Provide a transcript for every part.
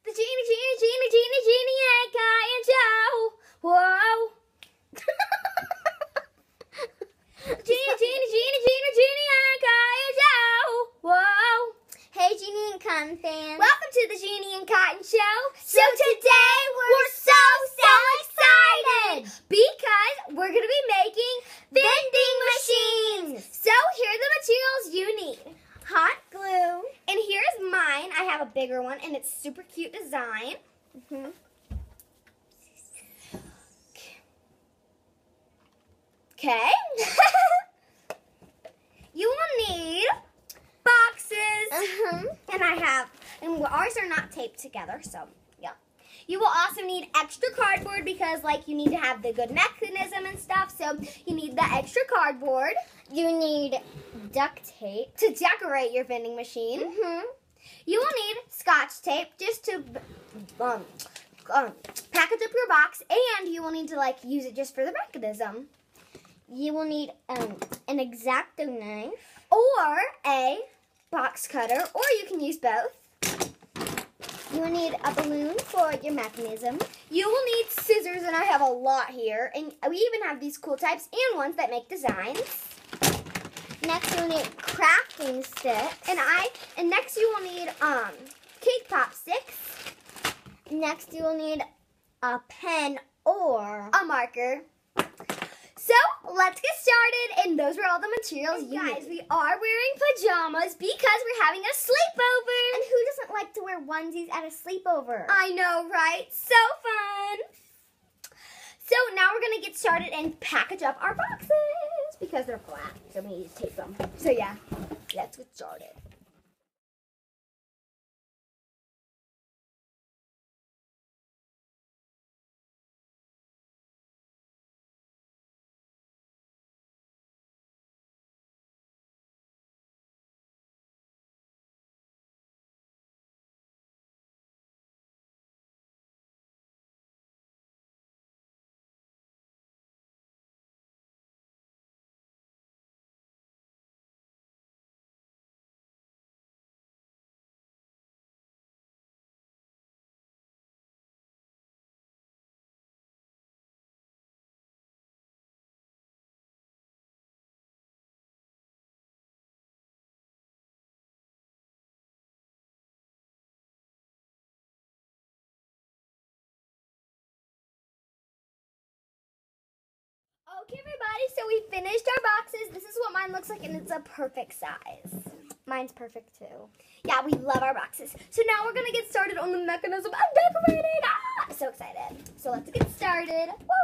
The Jeannie and Guy and Joe. Whoa. Jeannie and Guy and Joe. Whoa. Hey, Jeannie and Cotton fans. Welcome to the Jeannie and Cotton Show. So today we're so excited because we're going to be making vending machines. So here are the materials you need. Hot glue. And here's mine. I have a bigger one and it's super cute design. Okay. You will need boxes. And ours are not taped together, so yeah. You will also need extra cardboard because you need to have the good mechanism and stuff, so you need the extra cardboard. You need duct tape to decorate your vending machine. You will need Scotch tape just to package up your box, and you will need to use it just for the mechanism. You will need an X-Acto knife or a box cutter, or you can use both. You will need a balloon for your mechanism. You will need scissors, and I have a lot here. And we even have these cool types and ones that make designs. Next, you will need crafting sticks. And next you will need cake pop sticks. Next, you will need a pen or a marker. So, let's get started, and those were all the materials you need. Guys, we are wearing pajamas because we're having a sleepover. And who doesn't like to wear onesies at a sleepover? I know, right? So fun. So, now we're going to get started and package up our boxes because they're flat, so we need to tape them. So, yeah, let's get started. Okay, everybody, so we finished our boxes. This is what mine looks like, and it's a perfect size. Mine's perfect, too. Yeah, we love our boxes. So now we're going to get started on the mechanism and decorating. I'm so excited. So let's get started. Woo, woo.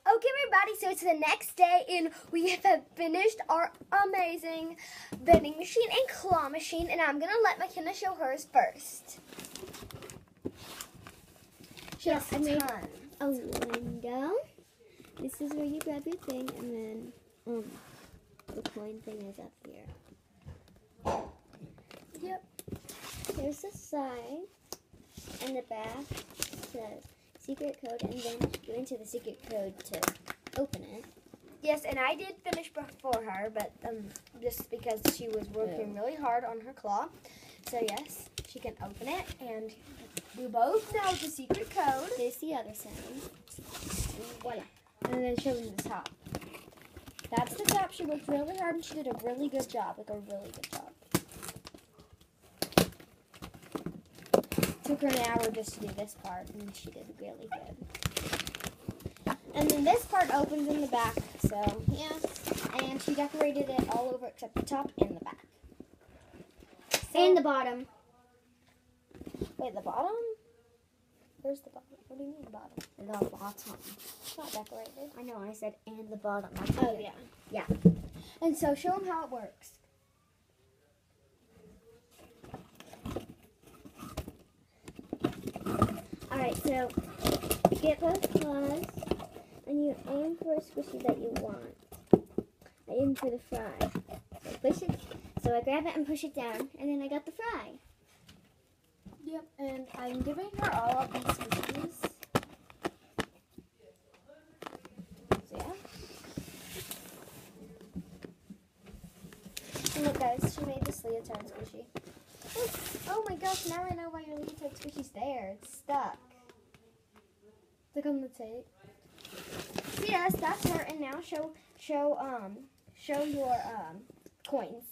Okay, everybody, so it's the next day, and we have finished our amazing vending machine and claw machine, and I'm going to let Makena show hers first. Yes, I made a window. This is where you grab your thing, and then the coin thing is up here. Yep. Here's the side, and the back says secret code, and then you enter the secret code to open it. Yes, and I did finish before her, but just because she was working really hard on her claw. So yes, she can open it, and we both know the secret code. There's the other side. Voila. And then show me the top. That's the top. She worked really hard, and she did a really good job. Like a really good job. Took her an hour just to do this part, and she did really good. And then this part opens in the back, so yeah. And she decorated it all over except the top and the back. So, And the bottom. wait, the bottom? Where's the bottom? What do you mean the bottom? The bottom. It's not decorated. I know, I said and the bottom. Oh, yeah. Yeah. And so show them how it works. Alright, so you get both claws, and you aim for a squishy that you want. I aim for the fry. So push it. So I grab it and push it down, and then I got the fry. Yep, and I'm giving her all of these squishies. So yeah. And look guys, she made this leotard squishy. Oh my gosh, now I know why your leotard squishy's there. It's stuck. Look on the tape. So yes, that's her, and now show your coins.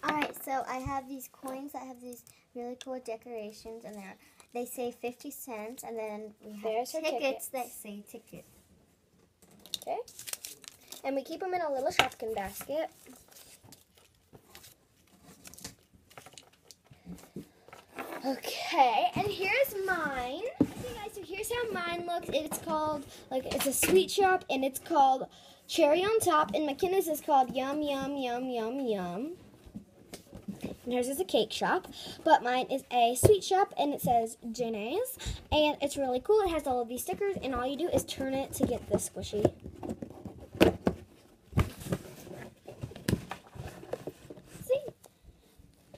Alright, so I have these coins that have these really cool decorations, and they say 50 cents, and then we have There's her tickets that say ticket. Okay. And we keep them in a little Shopkin basket. Okay, and here's mine. Okay guys, so here's how mine looks. It's called, it's a sweet shop, and it's called Cherry on Top, and Makena's is called Yum Yum Yum Yum Yum. And hers is a cake shop, but mine is a sweet shop, and it says Jeanne's, and it's really cool. It has all of these stickers, and all you do is turn it to get the squishy. See?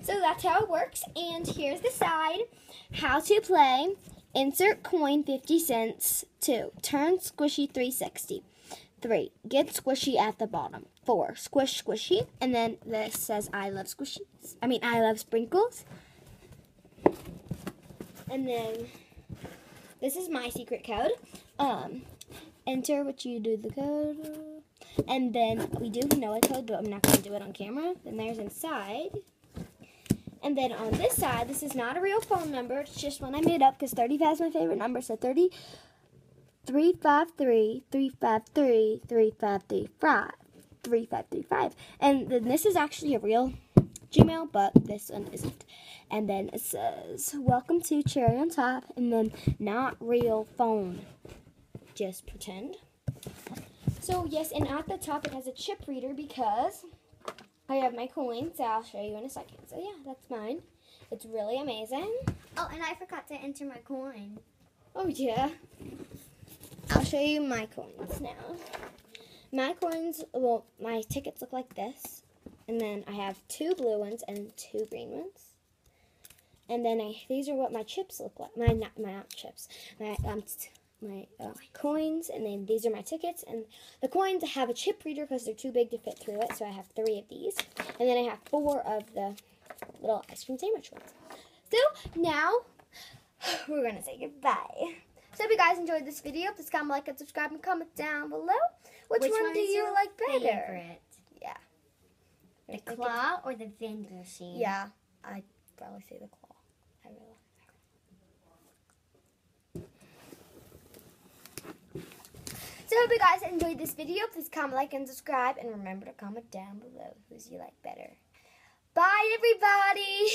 So that's how it works, and here's the side. How to play. Insert coin 50 cents. 2. Turn squishy 360. 3. Get squishy at the bottom. 4. Squish squishy. And then this says I love squishies. I love sprinkles. And then this is my secret code. Enter what you do the code. And then we do know a code, but I'm not going to do it on camera. Then there's inside. And then on this side, this is not a real phone number. It's just one I made up because 35 is my favorite number. So 3535. And then this is actually a real Gmail, but this one isn't. And then it says, welcome to Cherry on Top. And then not real phone. Just pretend. So yes, and at the top it has a chip reader because I have my coins, so I'll show you in a second. So yeah, that's mine. It's really amazing. Oh, and I forgot to enter my coin. Oh yeah. I'll show you my coins now. My coins, well, my tickets look like this. And then I have 2 blue ones and 2 green ones. And then these are what my chips look like. Not chips. My coins, and then these are my tickets, and the coins have a chip reader because they're too big to fit through it, so I have 3 of these, and then I have 4 of the little ice cream sandwich ones. So now we're gonna say goodbye. So if you guys enjoyed this video, please comment, like, and subscribe, and comment down below which one do you like better. Favorite? Yeah, The claw or the vending machine? yeah, I'd probably say the claw. I really like. So I hope you guys enjoyed this video. Please comment, like, and subscribe. And remember to comment down below whose you like better. Bye, everybody.